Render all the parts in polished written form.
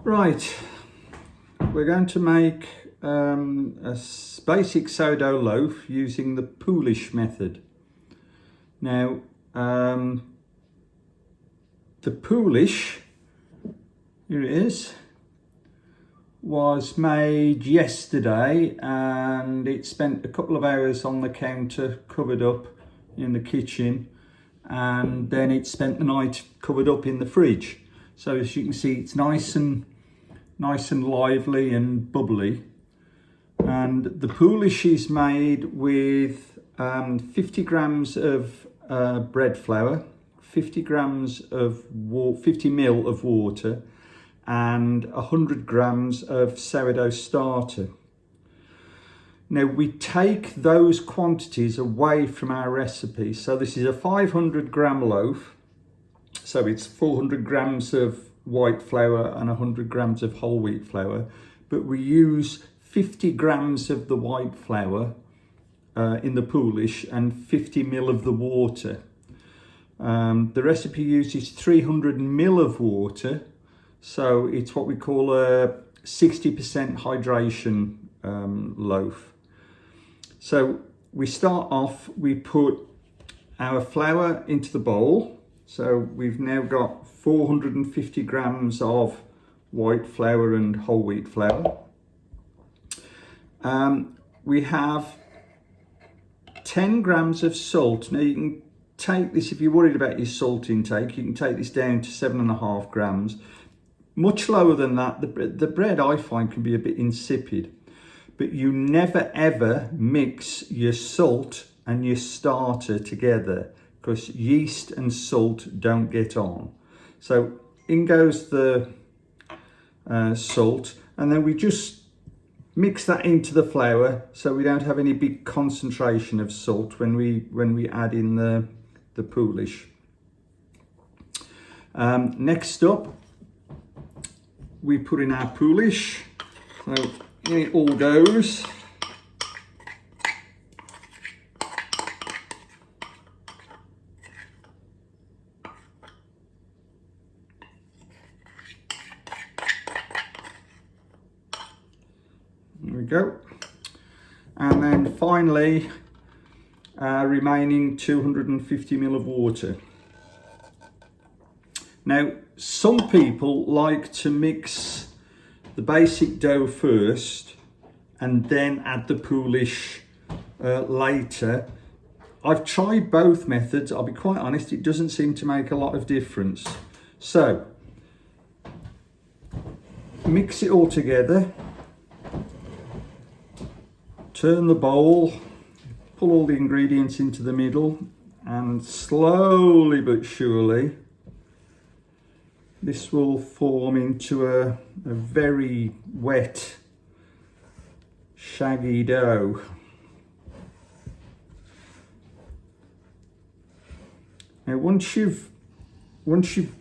Right, we're going to make basic sourdough loaf using the Polish method. Now, the Polish, here it is, was made yesterday, and it spent a couple of hours on the counter covered up in the kitchen, and then it spent the night covered up in the fridge. So as you can see, it's nice and lively and bubbly. And the Polish is made with 50 grams of bread flour, 50 grams of 50 ml of water, and 100 grams of sourdough starter. Now we take those quantities away from our recipe. So this is a 500 gram loaf. So it's 400 grams of white flour and 100 grams of whole wheat flour, but we use 50 grams of the white flour in the Polish and 50 ml of the water. The recipe uses 300 ml of water, so it's what we call a 60% hydration loaf. So we start off, we put our flour into the bowl. So we've now got 450 grams of white flour and whole wheat flour. We have 10 grams of salt. Now you can take this, if you're worried about your salt intake, you can take this down to 7.5 grams. Much lower than that. The bread I find can be a bit insipid, but you never ever mix your salt and your starter together, because yeast and salt don't get on. So in goes the salt, and then we just mix that into the flour so we don't have any big concentration of salt when we add in the Polish. Next up, we put in our Polish. So in it all goes. There we go. And then finally, remaining 250 ml of water. Now, some people like to mix the basic dough first and then add the Polish later. I've tried both methods. I'll be quite honest, it doesn't seem to make a lot of difference. So, mix it all together. Turn the bowl, pull all the ingredients into the middle, and slowly but surely this will form into a very wet, shaggy dough. Now once you've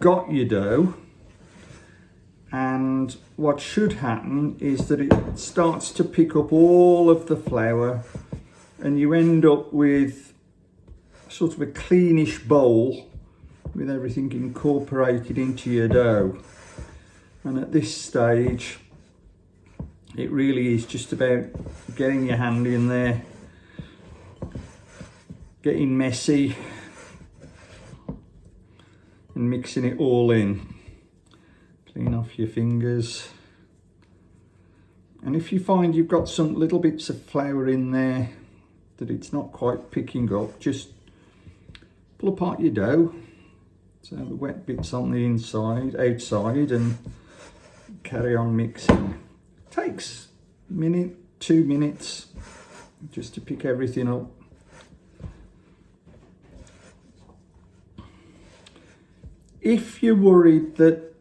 got your dough, and what should happen is that it starts to pick up all of the flour, and you end up with sort of a cleanish bowl with everything incorporated into your dough. And at this stage, it really is just about getting your hand in there, getting messy, and mixing it all in. Clean off your fingers. And if you find you've got some little bits of flour in there that it's not quite picking up, just pull apart your dough, so the wet bits on the outside, and carry on mixing. It takes a minute, 2 minutes just to pick everything up. If you're worried that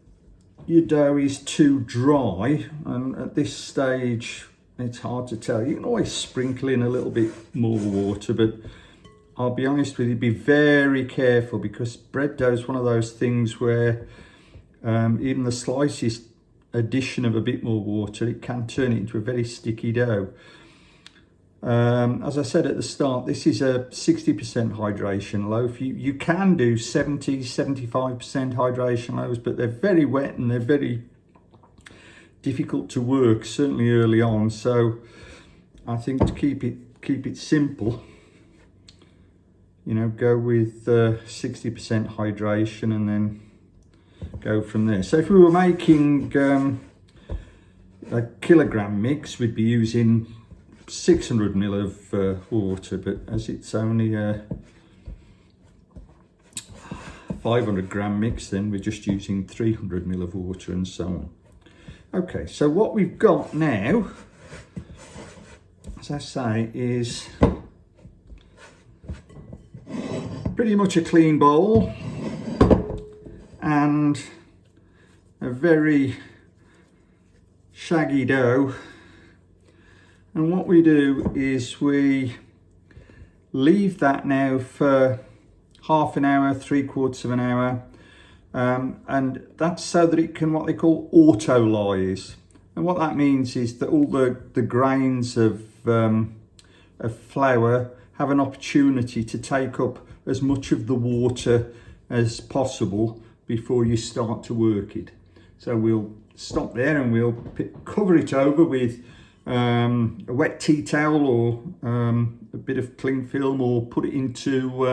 your dough is too dry, and at this stage it's hard to tell, you can always sprinkle in a little bit more water, but I'll be honest with you, be very careful, because bread dough is one of those things where even the slightest addition of a bit more water, it can turn it into a very sticky dough. As I said at the start, this is a 60% hydration loaf. You can do 70, 75% hydration loaves, but they're very wet and they're very difficult to work, certainly early on. So I think to keep it simple, you know, go with 60% hydration and then go from there. So if we were making a kilogram mix, we'd be using 600 ml of water, but as it's only a 500 gram mix, then we're just using 300 ml of water and so on. Okay, so what we've got now, as I say, is pretty much a clean bowl and a very shaggy dough. And what we do is we leave that now for half an hour, 3/4 of an hour, and that's so that it can what they call auto-lyse. And what that means is that all the grains of flour have an opportunity to take up as much of the water as possible before you start to work it. So we'll stop there and we'll cover it over with a wet tea towel or a bit of cling film, or put it into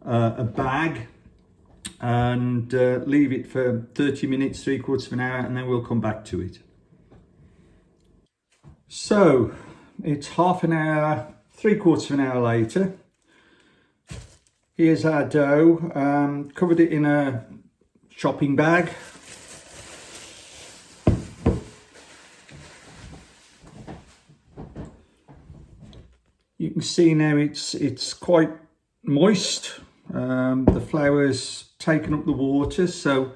a bag and leave it for 30 minutes, 3/4 of an hour, and then we'll come back to it. So it's half an hour, 3/4 of an hour later. Here's our dough. Covered it in a shopping bag. You can see now it's quite moist. The flour's taken up the water. So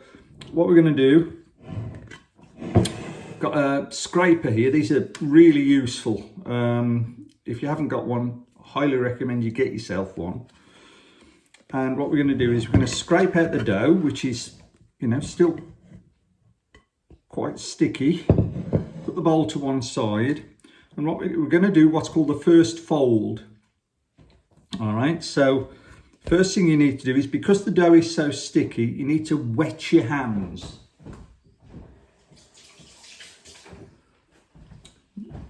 what we're going to do, got a scraper here. These are really useful. If you haven't got one, I highly recommend you get yourself one. And what we're going to do is we're going to scrape out the dough, which is, you know, still quite sticky. Put the bowl to one side. And what we're going to do, what's called the first fold. All right, so first thing you need to do is, because the dough is so sticky, you need to wet your hands.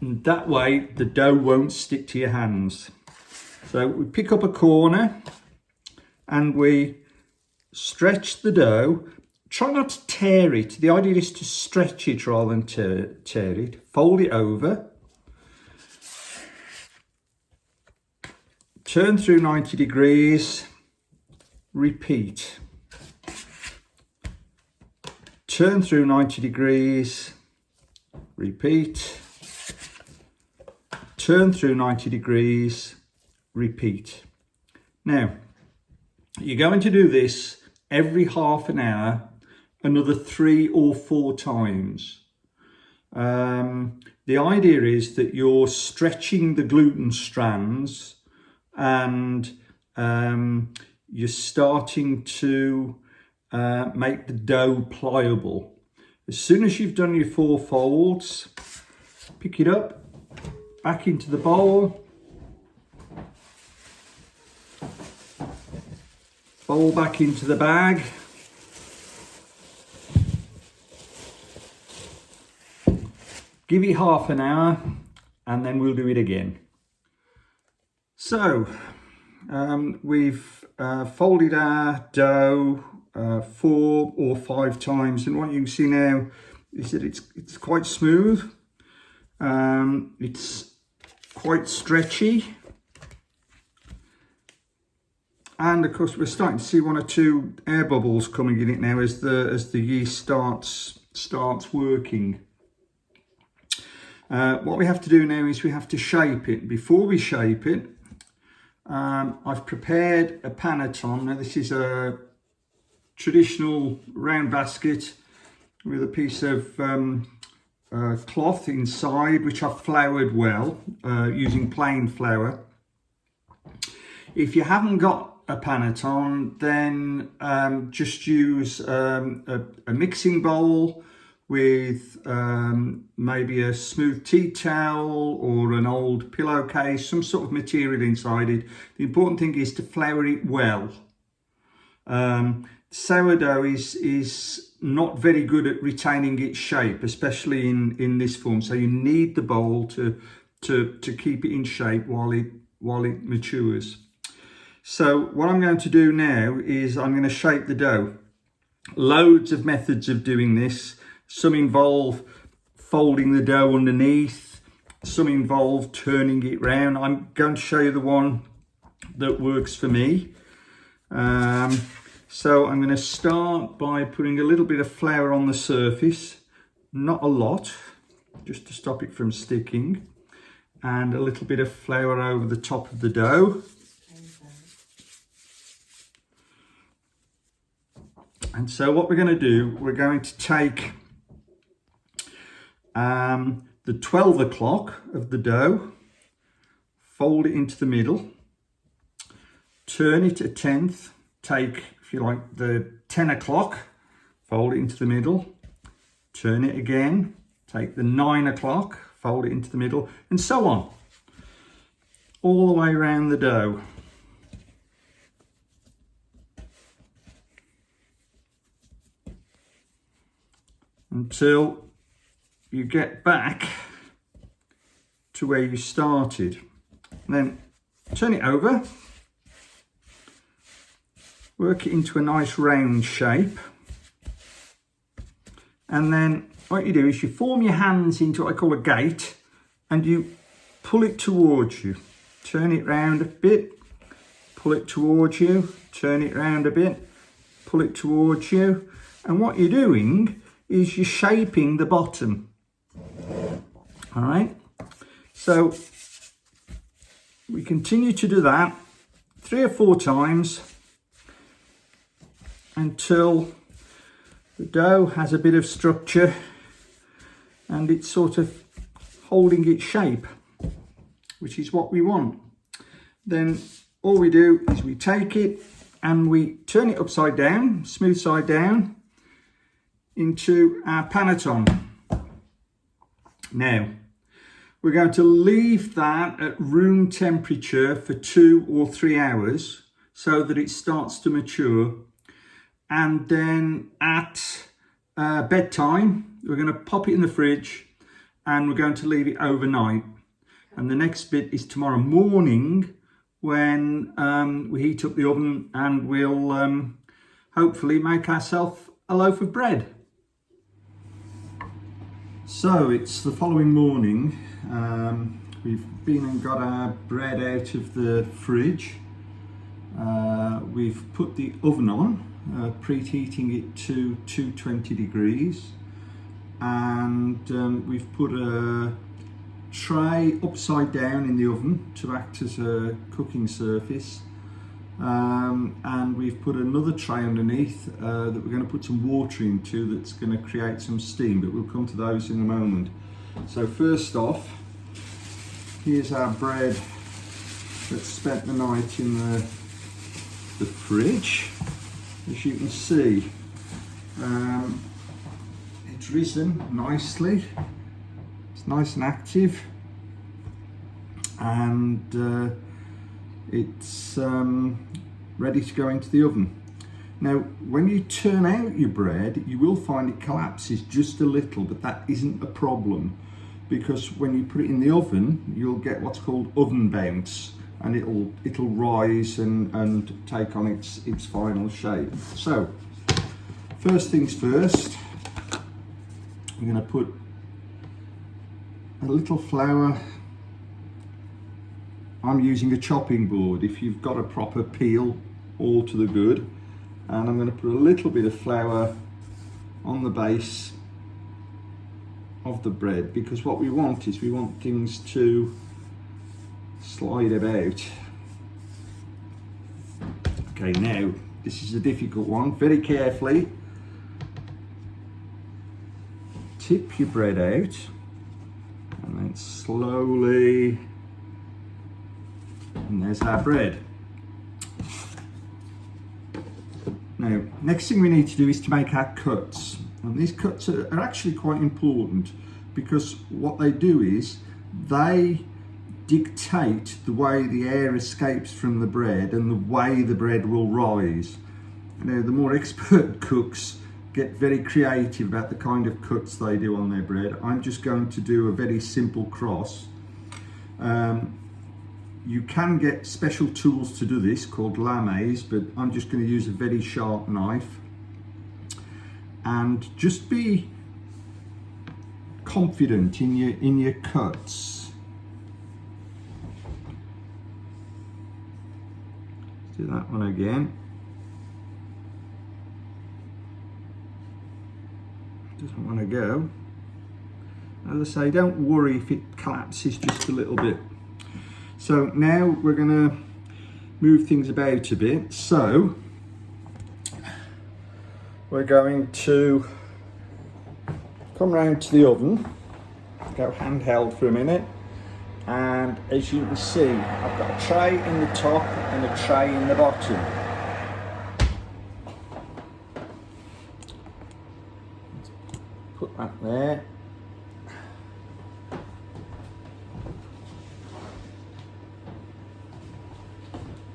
And that way the dough won't stick to your hands. So we pick up a corner and we stretch the dough. Try not to tear it. The idea is to stretch it rather than tear it. Fold it over. Turn through 90 degrees. Repeat. Turn through 90 degrees. Repeat. Turn through 90 degrees. Repeat. Now, you're going to do this every half an hour, another 3 or 4 times. The idea is that you're stretching the gluten strands and you're starting to make the dough pliable. As soon as you've done your 4 folds, pick it up, back into the bowl. Bowl back into the bag. Give it half an hour and then we'll do it again. So we've folded our dough 4 or 5 times, and what you can see now is that it's quite smooth. It's quite stretchy. And of course, we're starting to see 1 or 2 air bubbles coming in it now as the yeast starts working. What we have to do now is we have to shape it. Before we shape it, I've prepared a panettone. Now this is a traditional round basket with a piece of cloth inside, which I've floured well using plain flour. If you haven't got a panettone, then just use a mixing bowl with maybe a smooth tea towel or an old pillowcase, some sort of material inside it. The important thing is to flour it well. Sourdough is not very good at retaining its shape, especially in this form. So you need the bowl to keep it in shape while it matures. So what I'm going to do now is I'm going to shape the dough. Loads of methods of doing this. Some involve folding the dough underneath. Some involve turning it round. I'm going to show you the one that works for me. So I'm going to start by putting a little bit of flour on the surface, not a lot, just to stop it from sticking, and a little bit of flour over the top of the dough. And so what we're going to do, we're going to take the 12 o'clock of the dough, fold it into the middle, turn it a tenth, take, if you like, the 10 o'clock, fold it into the middle, turn it again, take the 9 o'clock, fold it into the middle, and so on, all the way around the dough. Until you get back to where you started. And then turn it over, work it into a nice round shape, and then what you do is you form your hands into what I call a gate, and you pull it towards you. Turn it round a bit, pull it towards you, turn it round a bit, pull it towards you, and what you're doing is you're shaping the bottom. All right, so we continue to do that 3 or 4 times until the dough has a bit of structure and it's sort of holding its shape, which is what we want. Then all we do is we take it and we turn it upside down, smooth side down, into our panettone. Now, we're going to leave that at room temperature for 2 or 3 hours so that it starts to mature. And then at bedtime, we're going to pop it in the fridge and we're going to leave it overnight. And the next bit is tomorrow morning when we heat up the oven and we'll hopefully make ourselves a loaf of bread. So it's the following morning. We've been and got our bread out of the fridge. We've put the oven on, preheating it to 220 degrees, and we've put a tray upside down in the oven to act as a cooking surface, and we've put another tray underneath that we're going to put some water into that's going to create some steam, but we'll come to those in a moment. So first off, here's our bread that's spent the night in the fridge. As you can see, it's risen nicely. It's nice and active, and it's ready to go into the oven. Now, when you turn out your bread, you will find it collapses just a little, but that isn't a problem, because when you put it in the oven, you'll get what's called oven bounce, and it'll rise and take on its final shape. So, first things first, I'm going to put a little flour. I'm using a chopping board. If you've got a proper peel, all to the good. And I'm going to put a little bit of flour on the base of the bread, because what we want is we want things to slide about. Okay, now this is a difficult one. Very carefully tip your bread out and then slowly, and there's our bread. Now, next thing we need to do is to make our cuts. And these cuts are actually quite important, because what they do is they dictate the way the air escapes from the bread and the way the bread will rise. Now, the more expert cooks get very creative about the kind of cuts they do on their bread. I'm just going to do a very simple cross. You can get special tools to do this called lames, but I'm just going to use a very sharp knife. And just be confident in your cuts. Let's do that one again. Doesn't want to go. As I say, don't worry if it collapses just a little bit. So now we're going to move things about a bit. So we're going to come round to the oven, go handheld for a minute, and as you can see, I've got a tray in the top and a tray in the bottom. Put that there.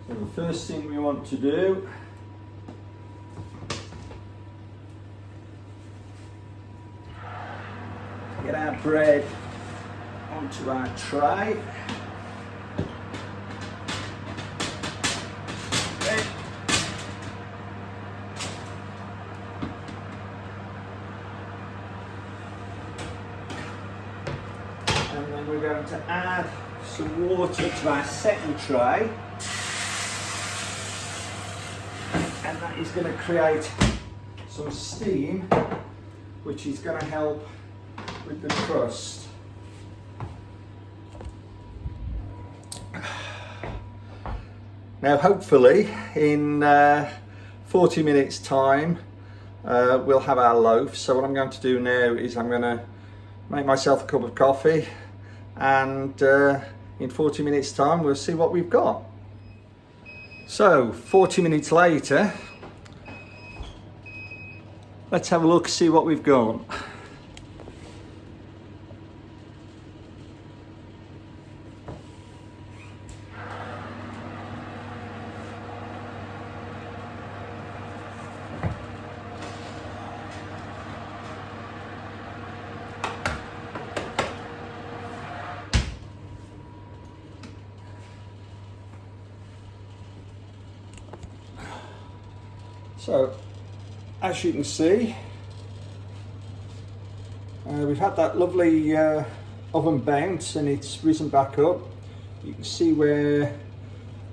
So the first thing we want to do is get our bread onto our tray. And then we're going to add some water to our second tray, and that is going to create some steam, which is going to help with the crust. Now hopefully in 40 minutes time we'll have our loaf. So what I'm going to do now is I'm going to make myself a cup of coffee, and in 40 minutes time we'll see what we've got. So 40 minutes later, let's have a look, see what we've got. So, as you can see, we've had that lovely oven bounce and it's risen back up. You can see where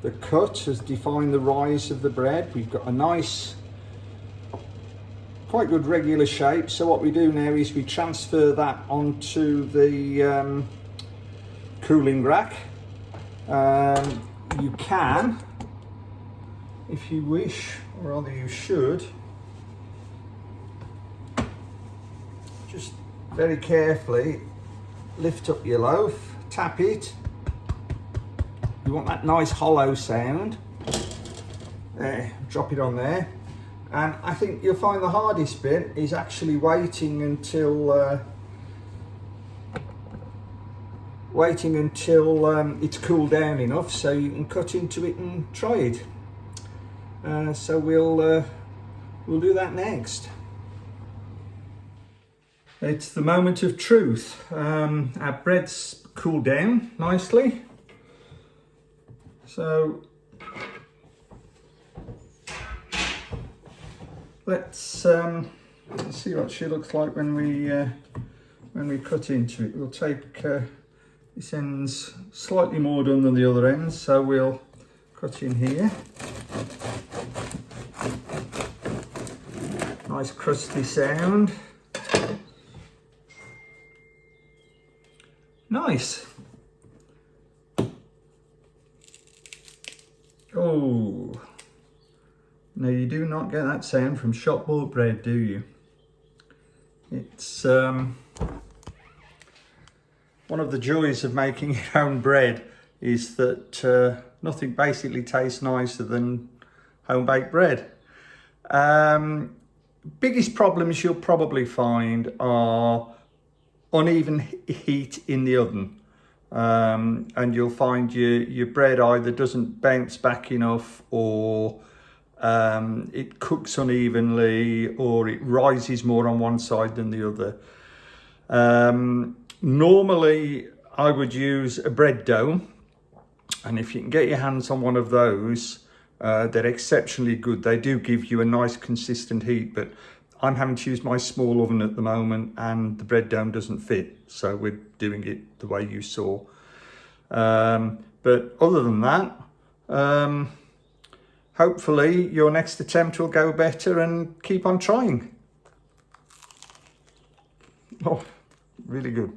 the cut has defined the rise of the bread. We've got a nice, quite good regular shape. So what we do now is we transfer that onto the cooling rack. You can, if you wish, or rather you should, just very carefully lift up your loaf, tap it. You want that nice hollow sound. There, drop it on there. And I think you'll find the hardest bit is actually waiting until it's cooled down enough so you can cut into it and try it. So we'll do that next. It's the moment of truth. Our bread's cooled down nicely. So let's see what she looks like when we cut into it. We'll take this end's slightly more done than the other ends, so we'll cut in here. Nice crusty sound. Nice. Oh, now you do not get that sound from shop bought bread, do you? It's one of the joys of making your own bread is that nothing basically tastes nicer than home baked bread. Biggest problems you'll probably find are uneven heat in the oven, and you'll find your bread either doesn't bounce back enough, or it cooks unevenly, or it rises more on one side than the other. Normally I would use a bread dough, and if you can get your hands on one of those, they're exceptionally good. They do give you a nice consistent heat, but I'm having to use my small oven at the moment and the bread dough doesn't fit, so we're doing it the way you saw. But other than that, hopefully your next attempt will go better, and keep on trying. Oh, really good.